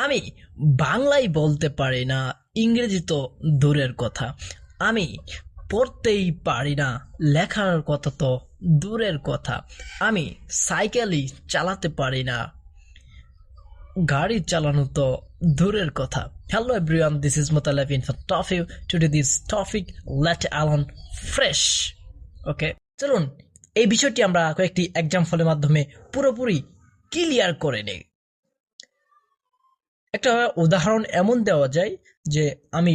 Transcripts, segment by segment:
আমি বাংলায় বলতে পারি না, ইংরেজি তো দূরের কথা। আমি পড়তেই পারি না, লেখার কথা তো দূরের কথা। আমি সাইকেলই চালাতে পারি না, গাড়ি চালানো তো দূরের কথা। Hello everyone, this is Mutalab in front of you. Today this topic, let alone fresh. Okay, চলুন এই বিষয়টি আমরা কয়েকটি এক্সাম্পলের মাধ্যমে পুরোপুরি ক্লিয়ার করে নেই। একটা উদাহরণ এমন দেওয়া যায় যে আমি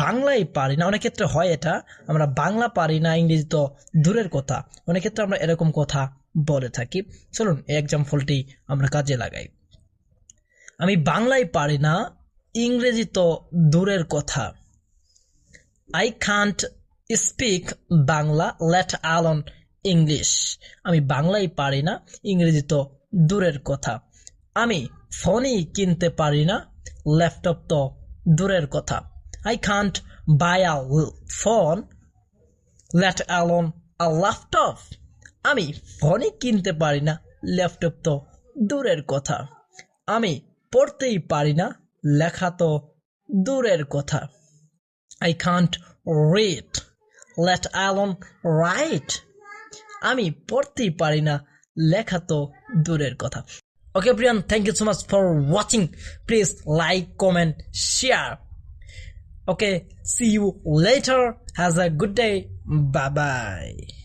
বাংলায় পারি না, অনেক ক্ষেত্রে হয় এটা, আমরা বাংলা পারি না, ইংরেজি তো দূরের কথা, অনেক ক্ষেত্রে আমরা এরকম কথা বলে থাকি। চলুন এই এক্সাম্পলটি আমরা কাজে লাগাই। আমি বাংলায় পারি না, ইংরেজি তো দূরের কথা। I can't speak Bangla, let alone English. আমি বাংলায় পারি না, ইংরেজি তো দূরের কথা। আমি ফোনই কিনতে পারি না, ল্যাপটপ তো দূরের কথা। I can't by a phone, let alone a laptop. আমি ফোনই কিনতে পারি না, ল্যাপটপ তো দূরের কথা। আমি পড়তেই পারি না, লেখা তো দূরের কথা। I can't read, let alone write. আমি পড়তেই পারি না, লেখা তো দূরের কথা। Okay, Brian, thank you so much for watching. Please like, comment, share. Okay, see you later. Have a good day. Bye bye.